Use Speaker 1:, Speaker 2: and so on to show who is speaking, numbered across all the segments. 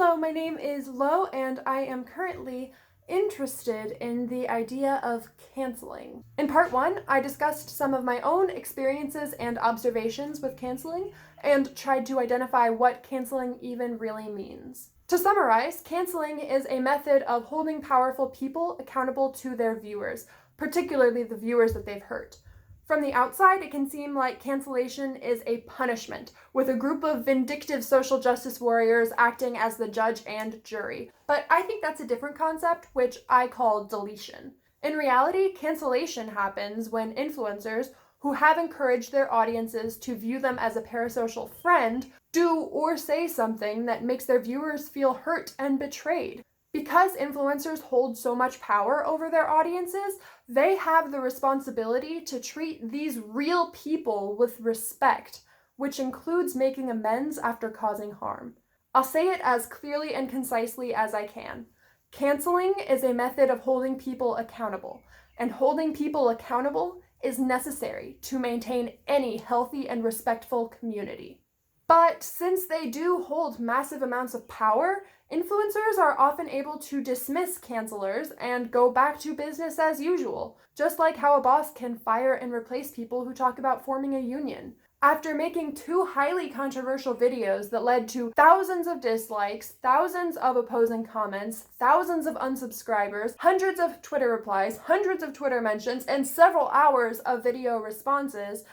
Speaker 1: Hello, my name is Lo, and I am currently interested in the idea of canceling. In part one, I discussed some of my own experiences and observations with canceling and tried to identify what canceling even really means. To summarize, canceling is a method of holding powerful people accountable to their viewers, particularly the viewers that they've hurt. From the outside, it can seem like cancellation is a punishment, with a group of vindictive social justice warriors acting as the judge and jury. But I think that's a different concept, which I call deletion. In reality, cancellation happens when influencers, who have encouraged their audiences to view them as a parasocial friend, do or say something that makes their viewers feel hurt and betrayed. Because influencers hold so much power over their audiences, they have the responsibility to treat these real people with respect, which includes making amends after causing harm. I'll say it as clearly and concisely as I can. Canceling is a method of holding people accountable, and holding people accountable is necessary to maintain any healthy and respectful community. But since they do hold massive amounts of power, influencers are often able to dismiss cancelers and go back to business as usual, just like how a boss can fire and replace people who talk about forming a union. After making two highly controversial videos that led to thousands of dislikes, thousands of opposing comments, thousands of unsubscribers, hundreds of Twitter replies, hundreds of Twitter mentions, and several hours of video responses,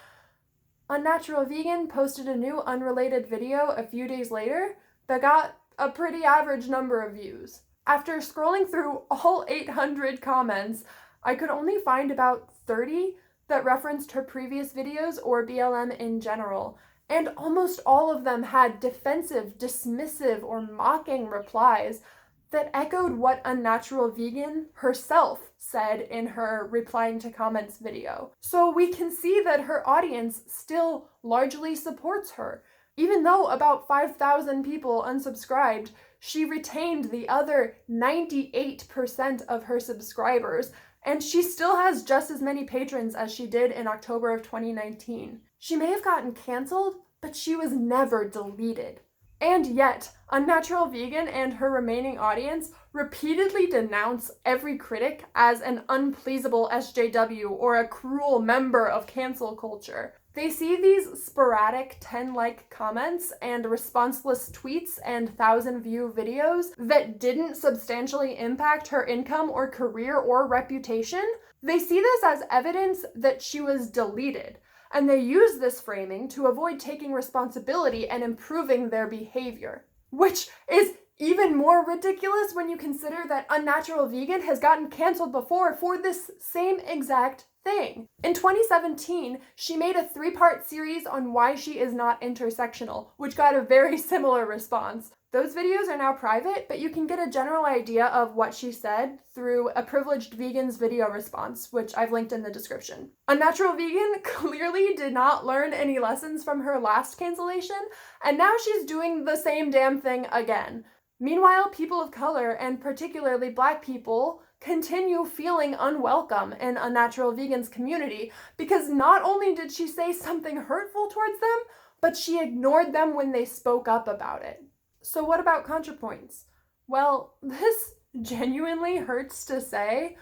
Speaker 1: Unnatural Vegan posted a new unrelated video a few days later that got a pretty average number of views. After scrolling through all 800 comments, I could only find about 30 that referenced her previous videos or BLM in general, and almost all of them had defensive, dismissive, or mocking replies that echoed what Unnatural Vegan herself said in her replying to comments video. So we can see that her audience still largely supports her. Even though about 5,000 people unsubscribed, she retained the other 98% of her subscribers, and she still has just as many patrons as she did in October of 2019. She may have gotten canceled, but she was never deleted. And yet, Unnatural Vegan and her remaining audience repeatedly denounce every critic as an unpleasable SJW or a cruel member of cancel culture. They see these sporadic 10-like comments and responseless tweets and 1,000-view videos that didn't substantially impact her income or career or reputation. They see this as evidence that she was deleted, and they use this framing to avoid taking responsibility and improving their behavior, which is even more ridiculous when you consider that Unnatural Vegan has gotten canceled before for this same exact thing. In 2017, she made a 3-part series on why she is not intersectional, which got a very similar response. Those videos are now private, but you can get a general idea of what she said through a privileged vegan's video response, which I've linked in the description. Unnatural Vegan clearly did not learn any lessons from her last cancellation, and now she's doing the same damn thing again. Meanwhile, people of color, and particularly Black people, continue feeling unwelcome in Unnatural Vegan's community because not only did she say something hurtful towards them, but she ignored them when they spoke up about it. So what about contrapoints? Well, this genuinely hurts to say,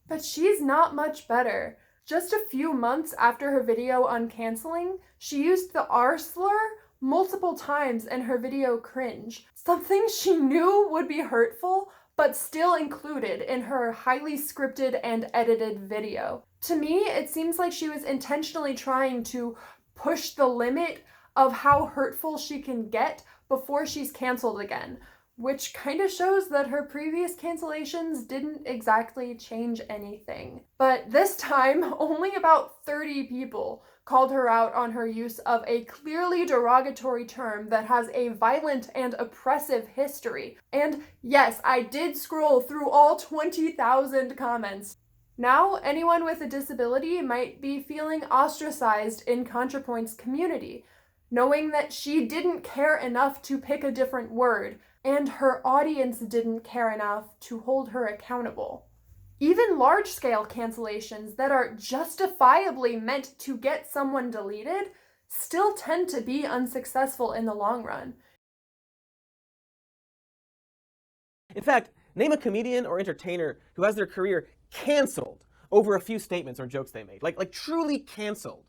Speaker 1: but she's not much better. Just a few months after her video on canceling, she used the R slur multiple times in her video Cringe, something she knew would be hurtful, but still included in her highly scripted and edited video. To me, it seems like she was intentionally trying to push the limit of how hurtful she can get before she's canceled again, which kind of shows that her previous cancellations didn't exactly change anything. But this time, only about 30 people called her out on her use of a clearly derogatory term that has a violent and oppressive history. And yes, I did scroll through all 20,000 comments. Now, anyone with a disability might be feeling ostracized in ContraPoint's community, knowing that she didn't care enough to pick a different word, and her audience didn't care enough to hold her accountable. Even large-scale cancellations that are justifiably meant to get someone deleted still tend to be unsuccessful in the long run.
Speaker 2: In fact, name a comedian or entertainer who has their career canceled over a few statements or jokes they made. Like truly canceled.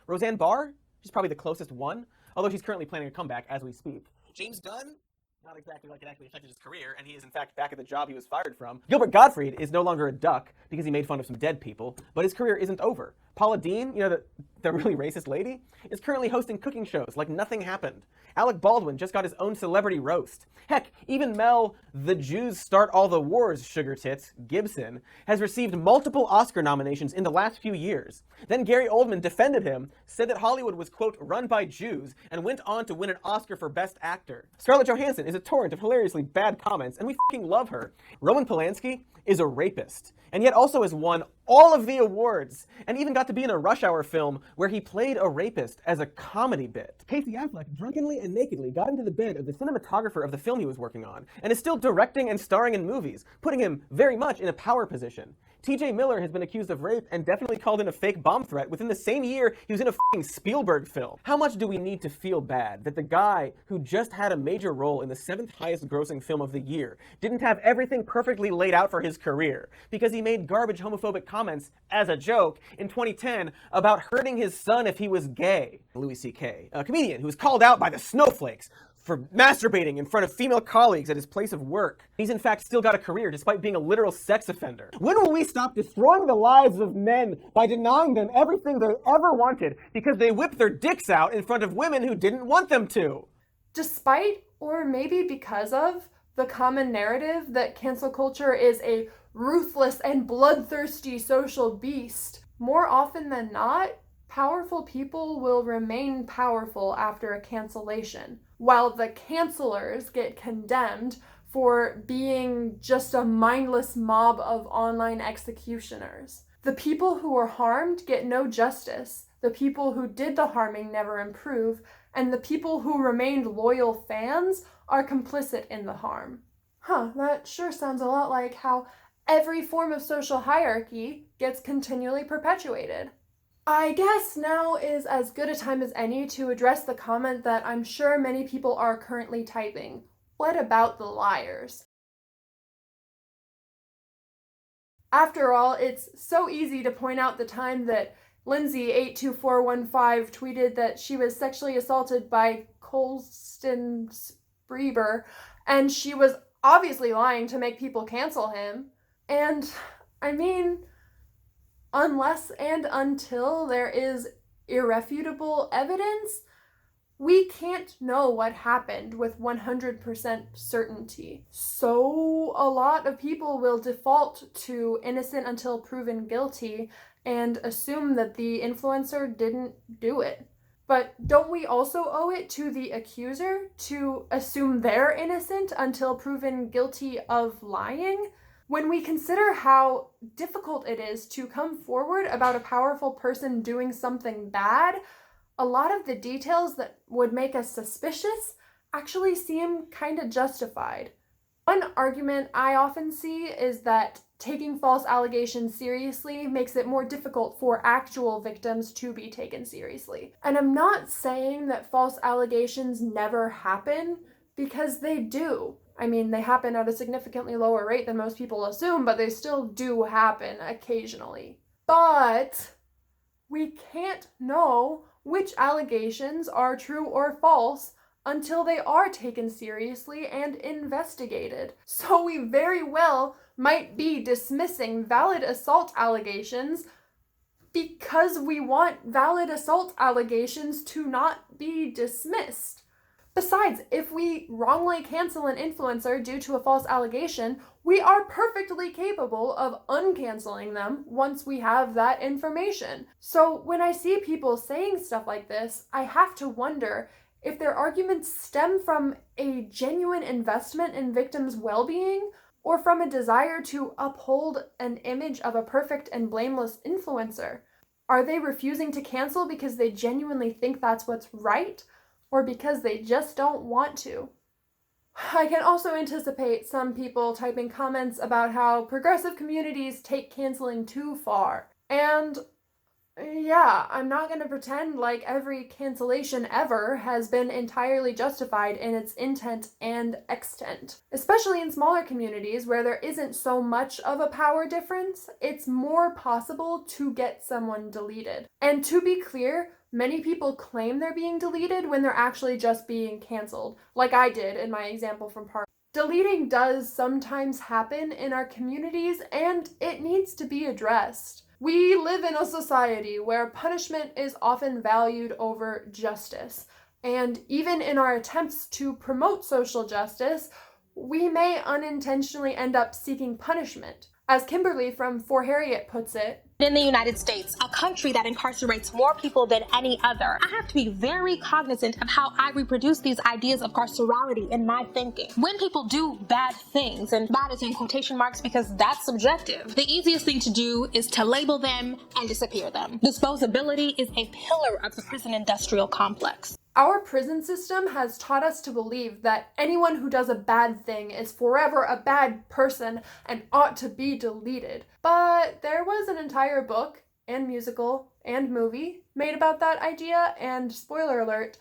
Speaker 2: Roseanne Barr? She's probably the closest one, although she's currently planning a comeback as we speak. James Gunn? Not exactly like it actually affected his career, and he is in fact back at the job he was fired from. Gilbert Gottfried is no longer a duck because he made fun of some dead people, but his career isn't over. Paula Deen, you know, the really racist lady, is currently hosting cooking shows like nothing happened. Alec Baldwin just got his own celebrity roast. Heck, even Mel, the Jews start all the wars, sugar tits, Gibson, has received multiple Oscar nominations in the last few years. Then Gary Oldman defended him, said that Hollywood was, quote, run by Jews, and went on to win an Oscar for Best Actor. Scarlett Johansson is a torrent of hilariously bad comments, and we fucking love her. Roman Polanski is a rapist, and yet also has won all of the awards, and even got to be in a Rush Hour film where he played a rapist as a comedy bit. Casey Affleck drunkenly and nakedly got into the bed of the cinematographer of the film he was working on, and is still directing and starring in movies, putting him very much in a power position. TJ Miller has been accused of rape and definitely called in a fake bomb threat within the same year he was in a f***ing Spielberg film. How much do we need to feel bad that the guy who just had a major role in the 7th highest grossing film of the year didn't have everything perfectly laid out for his career because he made garbage homophobic comments as a joke in 2010 about hurting his son if he was gay? Louis C.K., a comedian who was called out by the snowflakes for masturbating in front of female colleagues at his place of work. He's in fact still got a career despite being a literal sex offender. When will we stop destroying the lives of men by denying them everything they ever wanted because they whipped their dicks out in front of women who didn't want them to?
Speaker 1: Despite, or maybe because of, the common narrative that cancel culture is a ruthless and bloodthirsty social beast, more often than not, powerful people will remain powerful after a cancellation, while the cancelers get condemned for being just a mindless mob of online executioners. The people who were harmed get no justice, the people who did the harming never improve, and the people who remained loyal fans are complicit in the harm. That sure sounds a lot like how every form of social hierarchy gets continually perpetuated. I guess now is as good a time as any to address the comment that I'm sure many people are currently typing. What about the liars? After all, it's so easy to point out the time that Lindsay82415 tweeted that she was sexually assaulted by Colston Sprieber, and she was obviously lying to make people cancel him. And, I mean, unless and until there is irrefutable evidence, we can't know what happened with 100% certainty. So a lot of people will default to innocent until proven guilty and assume that the influencer didn't do it. But don't we also owe it to the accuser to assume they're innocent until proven guilty of lying? When we consider how difficult it is to come forward about a powerful person doing something bad, a lot of the details that would make us suspicious actually seem kind of justified. One argument I often see is that taking false allegations seriously makes it more difficult for actual victims to be taken seriously. And I'm not saying that false allegations never happen, because they do. I mean, they happen at a significantly lower rate than most people assume, but they still do happen occasionally. But we can't know which allegations are true or false until they are taken seriously and investigated. So we very well might be dismissing valid assault allegations because we want valid assault allegations to not be dismissed. Besides, if we wrongly cancel an influencer due to a false allegation, we are perfectly capable of uncanceling them once we have that information. So when I see people saying stuff like this, I have to wonder if their arguments stem from a genuine investment in victims' well-being, or from a desire to uphold an image of a perfect and blameless influencer. Are they refusing to cancel because they genuinely think that's what's right, or because they just don't want to? I can also anticipate some people typing comments about how progressive communities take canceling too far. And Yeah, I'm not going to pretend like every cancellation ever has been entirely justified in its intent and extent. Especially in smaller communities where there isn't so much of a power difference, it's more possible to get someone deleted. And to be clear, many people claim they're being deleted when they're actually just being canceled, like I did in my example from part. Deleting does sometimes happen in our communities, and it needs to be addressed. We live in a society where punishment is often valued over justice, and even in our attempts to promote social justice, we may unintentionally end up seeking punishment. As Kimberly from For Harriet puts it,
Speaker 3: in the United States, a country that incarcerates more people than any other, I have to be very cognizant of how I reproduce these ideas of carcerality in my thinking. When people do bad things, and bad is in quotation marks because that's subjective, the easiest thing to do is to label them and disappear them. Disposability is a pillar of the prison industrial complex.
Speaker 1: Our prison system has taught us to believe that anyone who does a bad thing is forever a bad person and ought to be deleted. But there was an entire book and musical and movie made about that idea, and spoiler alert,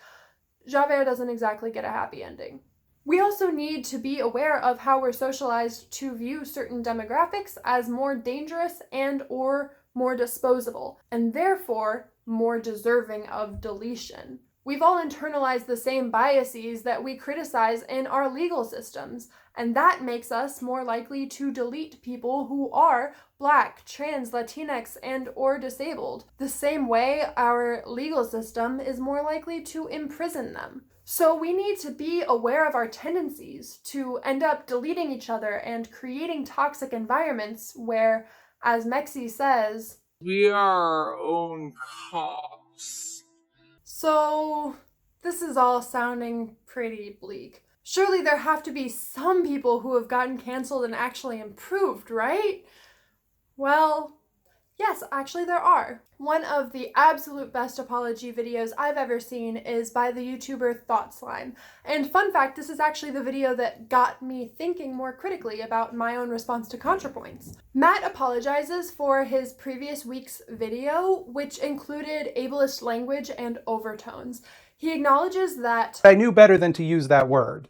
Speaker 1: Javert doesn't exactly get a happy ending. We also need to be aware of how we're socialized to view certain demographics as more dangerous and or more disposable, and therefore more deserving of deletion. We've all internalized the same biases that we criticize in our legal systems, and that makes us more likely to delete people who are Black, trans, Latinx, and or disabled, the same way our legal system is more likely to imprison them. So we need to be aware of our tendencies to end up deleting each other and creating toxic environments where, as Mexi says,
Speaker 4: we are our own cops.
Speaker 1: So, this is all sounding pretty bleak. Surely there have to be some people who have gotten canceled and actually improved, right? Well, yes, actually there are. One of the absolute best apology videos I've ever seen is by the YouTuber Thought Slime. And fun fact, this is actually the video that got me thinking more critically about my own response to contrapoints. Matt apologizes for his previous week's video, which included ableist language and overtones. He acknowledges that
Speaker 5: I knew better than to use that word,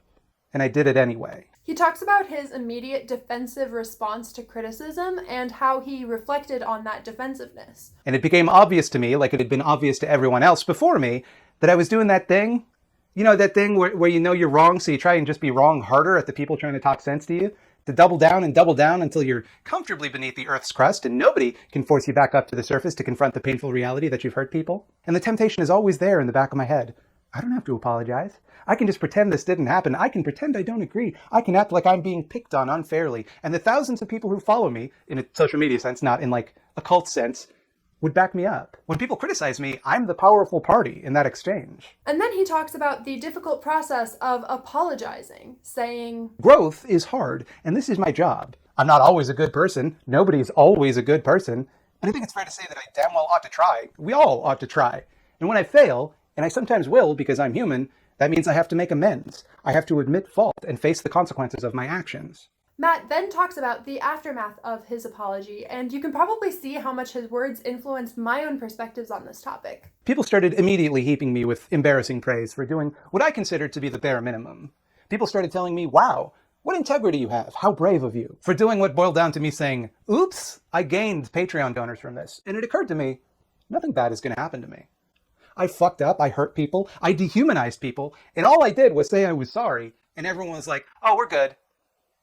Speaker 5: and I did it anyway.
Speaker 1: He talks about his immediate defensive response to criticism and how he reflected on that defensiveness.
Speaker 5: And it became obvious to me, like it had been obvious to everyone else before me, that I was doing that thing. You know, that thing where you know you're wrong, so you try and just be wrong harder at the people trying to talk sense to you? To double down until you're comfortably beneath the Earth's crust and nobody can force you back up to the surface to confront the painful reality that you've hurt people. And the temptation is always there in the back of my head. I don't have to apologize. I can just pretend this didn't happen. I can pretend I don't agree. I can act like I'm being picked on unfairly. And the thousands of people who follow me, in a social media sense, not in like a cult sense, would back me up. When people criticize me, I'm the powerful party in that exchange.
Speaker 1: And then he talks about the difficult process of apologizing, saying,
Speaker 5: growth is hard, and this is my job. I'm not always a good person. Nobody's always a good person. But I think it's fair to say that I damn well ought to try. We all ought to try. And when I fail, and I sometimes will because I'm human, that means I have to make amends. I have to admit fault and face the consequences of my actions.
Speaker 1: Matt then talks about the aftermath of his apology, and you can probably see how much his words influenced my own perspectives on this topic.
Speaker 5: People started immediately heaping me with embarrassing praise for doing what I considered to be the bare minimum. People started telling me, wow, what integrity you have, how brave of you, for doing what boiled down to me saying, oops, I gained Patreon donors from this. And it occurred to me, nothing bad is going to happen to me. I fucked up, I hurt people, I dehumanized people, and all I did was say I was sorry, and everyone was like, oh, we're good.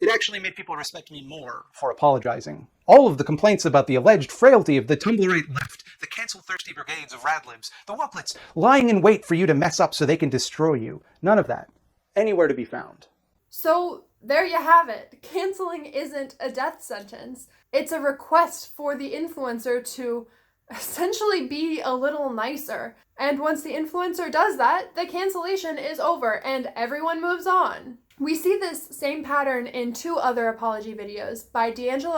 Speaker 5: It actually made people respect me more for apologizing. All of the complaints about the alleged frailty of the Tumblrite left, the cancel-thirsty brigades of radlibs, the whooplets lying in wait for you to mess up so they can destroy you. None of that. Anywhere to be found.
Speaker 1: So there you have it. Canceling isn't a death sentence. It's a request for the influencer to essentially be a little nicer. And once the influencer does that, the cancellation is over and everyone moves on. We see this same pattern in two other apology videos by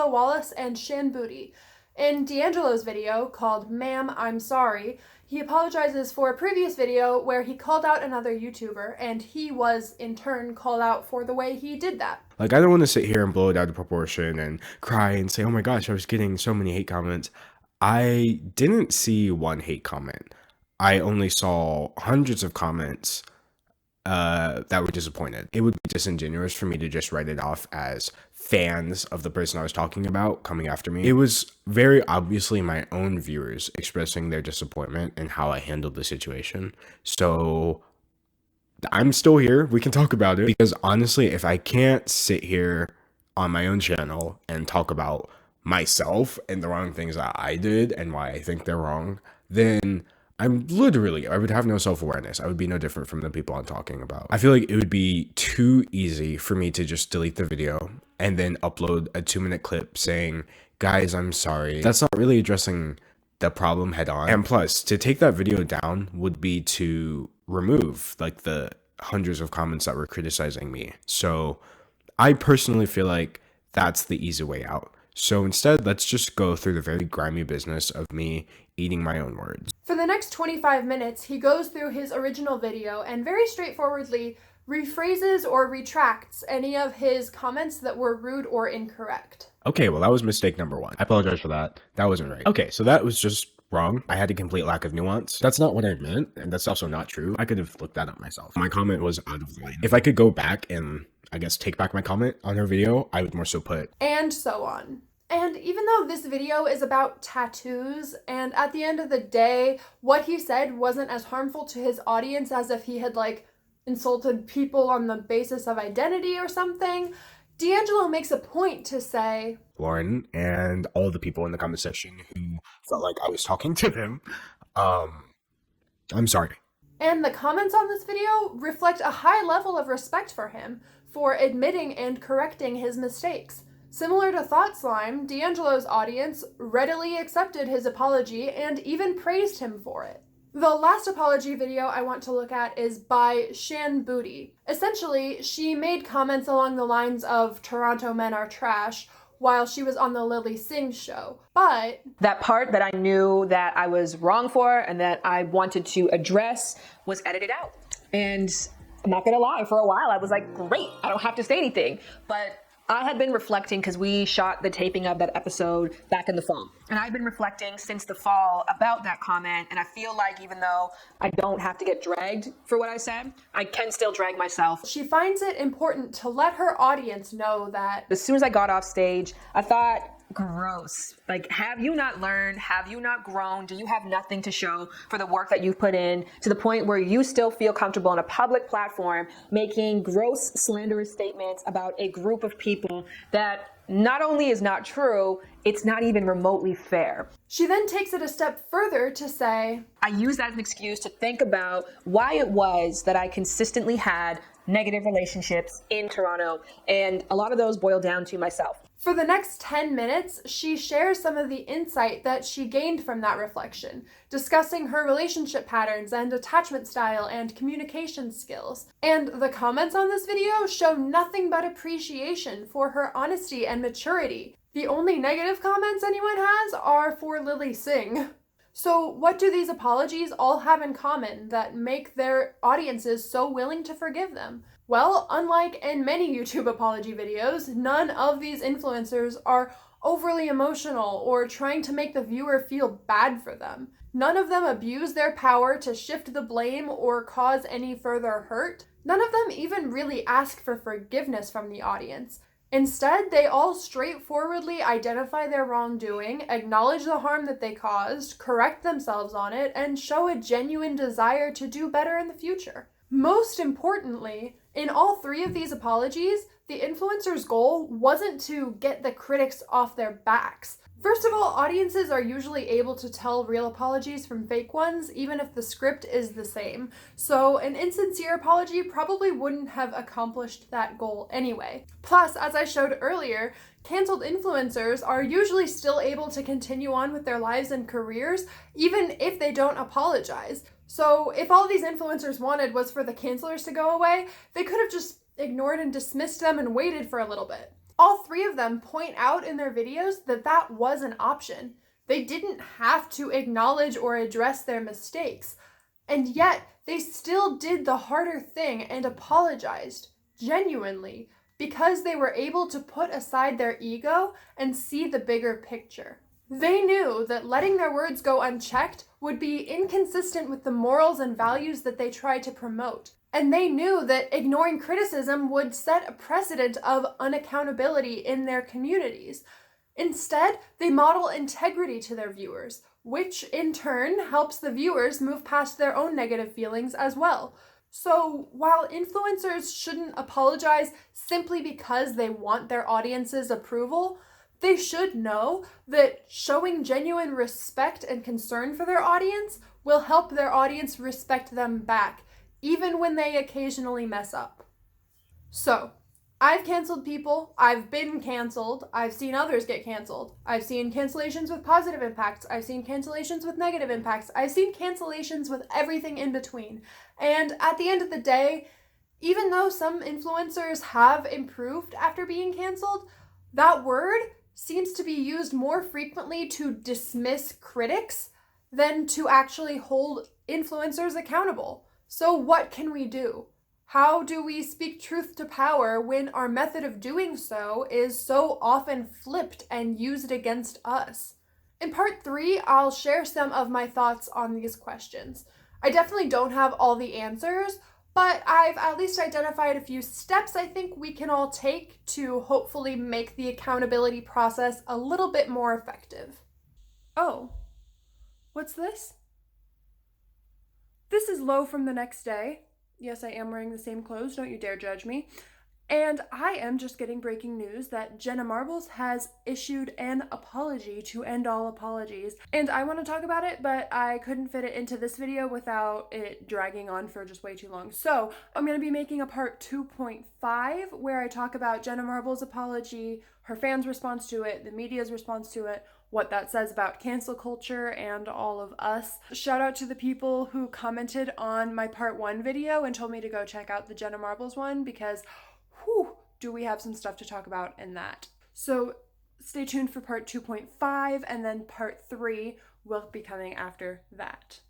Speaker 1: Wallace and Shan Boody. In D'Angelo's video, called Ma'am, I'm Sorry, he apologizes for a previous video where he called out another YouTuber, and he was, in turn, called out for the way he did that.
Speaker 6: Like, I don't want to sit here and blow it out of proportion and cry and say, oh my gosh, I was getting so many hate comments. I didn't see one hate comment. I only saw hundreds of comments that were disappointed. It would be disingenuous for me to just write it off as fans of the person I was talking about coming after me. It was very obviously my own viewers expressing their disappointment in how I handled the situation. So I'm still here. We can talk about it, because honestly, if I can't sit here on my own channel and talk about myself and the wrong things that I did and why I think they're wrong, then I would have no self-awareness. I would be no different from the people I'm talking about. I feel like it would be too easy for me to just delete the video and then upload a 2-minute clip saying, guys, I'm sorry. That's not really addressing the problem head on. And plus, to take that video down would be to remove like the hundreds of comments that were criticizing me. So I personally feel like that's the easy way out. So instead, let's just go through the very grimy business of me eating my own words.
Speaker 1: For the next 25 minutes, he goes through his original video and very straightforwardly rephrases or retracts any of his comments that were rude or incorrect.
Speaker 6: Okay, well, that was mistake number 1. I apologize for that. That wasn't right. Okay, so that was just wrong. I had a complete lack of nuance. That's not what I meant, and that's also not true. I could have looked that up myself. My comment was out of line. If I could go back and, I guess, take back my comment on her video, I would more so put...
Speaker 1: And so on. And even though this video is about tattoos, and at the end of the day, what he said wasn't as harmful to his audience as if he had, like, insulted people on the basis of identity or something, D'Angelo makes a point to say,
Speaker 6: Lauren and all the people in the comment section who felt like I was talking to them, I'm sorry.
Speaker 1: And the comments on this video reflect a high level of respect for him for admitting and correcting his mistakes. Similar to Thought Slime, D'Angelo's audience readily accepted his apology and even praised him for it. The last apology video I want to look at is by Shan Boody. Essentially, she made comments along the lines of "Toronto men are trash" while she was on the Lily Singh show, but
Speaker 7: that part that I knew that I was wrong for and that I wanted to address was edited out. And I'm not gonna lie, for a while I was like, great, I don't have to say anything. But I had been reflecting, because we shot the taping of that episode back in the fall. And I've been reflecting since the fall about that comment, and I feel like even though I don't have to get dragged for what I said, I can still drag myself.
Speaker 1: She finds it important to let her audience know that
Speaker 7: as soon as I got off stage, I thought, gross. Like, have you not learned? Have you not grown? Do you have nothing to show for the work that you've put in, to the point where you still feel comfortable on a public platform making gross, slanderous statements about a group of people that not only is not true, it's not even remotely fair?
Speaker 1: She then takes it a step further to say,
Speaker 7: I use that as an excuse to think about why it was that I consistently had negative relationships in Toronto, and a lot of those boil down to myself.
Speaker 1: For the next 10 minutes, she shares some of the insight that she gained from that reflection, discussing her relationship patterns and attachment style and communication skills. And the comments on this video show nothing but appreciation for her honesty and maturity. The only negative comments anyone has are for Lily Singh. So what do these apologies all have in common that make their audiences so willing to forgive them? Well, unlike in many YouTube apology videos, none of these influencers are overly emotional or trying to make the viewer feel bad for them. None of them abuse their power to shift the blame or cause any further hurt. None of them even really ask for forgiveness from the audience. Instead, they all straightforwardly identify their wrongdoing, acknowledge the harm that they caused, correct themselves on it, and show a genuine desire to do better in the future. Most importantly, in all three of these apologies, the influencer's goal wasn't to get the critics off their backs. First of all, audiences are usually able to tell real apologies from fake ones, even if the script is the same. So an insincere apology probably wouldn't have accomplished that goal anyway. Plus, as I showed earlier, canceled influencers are usually still able to continue on with their lives and careers, even if they don't apologize. So if all these influencers wanted was for the cancelers to go away, they could have just ignored and dismissed them and waited for a little bit. All three of them point out in their videos that that was an option. They didn't have to acknowledge or address their mistakes, and yet they still did the harder thing and apologized, genuinely, because they were able to put aside their ego and see the bigger picture. They knew that letting their words go unchecked would be inconsistent with the morals and values that they try to promote. And they knew that ignoring criticism would set a precedent of unaccountability in their communities. Instead, they model integrity to their viewers, which in turn helps the viewers move past their own negative feelings as well. So, while influencers shouldn't apologize simply because they want their audience's approval, they should know that showing genuine respect and concern for their audience will help their audience respect them back, even when they occasionally mess up. So, I've canceled people, I've been canceled, I've seen others get canceled. I've seen cancellations with positive impacts, I've seen cancellations with negative impacts, I've seen cancellations with everything in between. And at the end of the day, even though some influencers have improved after being canceled, that word seems to be used more frequently to dismiss critics than to actually hold influencers accountable. So what can we do? How do we speak truth to power when our method of doing so is so often flipped and used against us? In part 3, I'll share some of my thoughts on these questions. I definitely don't have all the answers, but I've at least identified a few steps I think we can all take to hopefully make the accountability process a little bit more effective. Oh, what's this? This is Lo from the next day. Yes, I am wearing the same clothes, don't you dare judge me. And I am just getting breaking news that Jenna Marbles has issued an apology to end all apologies. And I want to talk about it, but I couldn't fit it into this video without it dragging on for just way too long. So I'm going to be making a part 2.5 where I talk about Jenna Marbles' apology, her fans' response to it, the media's response to it, what that says about cancel culture and all of us. Shout out to the people who commented on my part 1 video and told me to go check out the Jenna Marbles one, because whew, do we have some stuff to talk about in that. So stay tuned for part 2.5, and then part 3 will be coming after that.